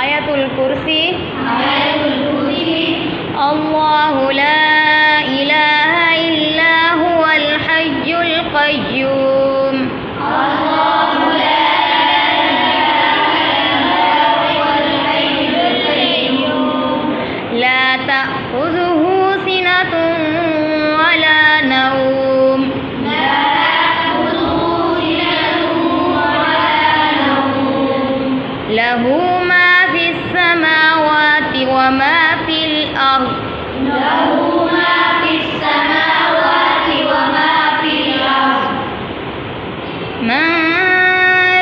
আয়াতুল কুরসি আল্লাহু লা ইলাহা ইল্লা হুয়াল হাইয়ুল কাইয়্যুম لا تأخذه سنة ولا نوم له ما في السماوات وما في الأرض من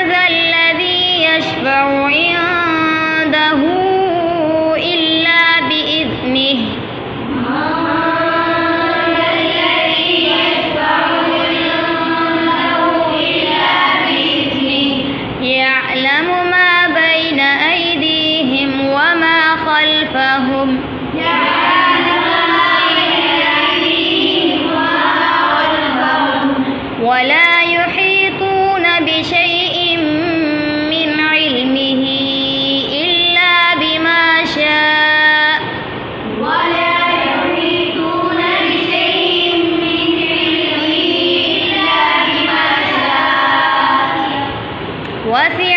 ذا الذي يشفع عنده إلا بإذنه يعلم ما بين أيديهم وما خلفهم ولا يحيطون بشيء من علمه إلا بما شاء وسع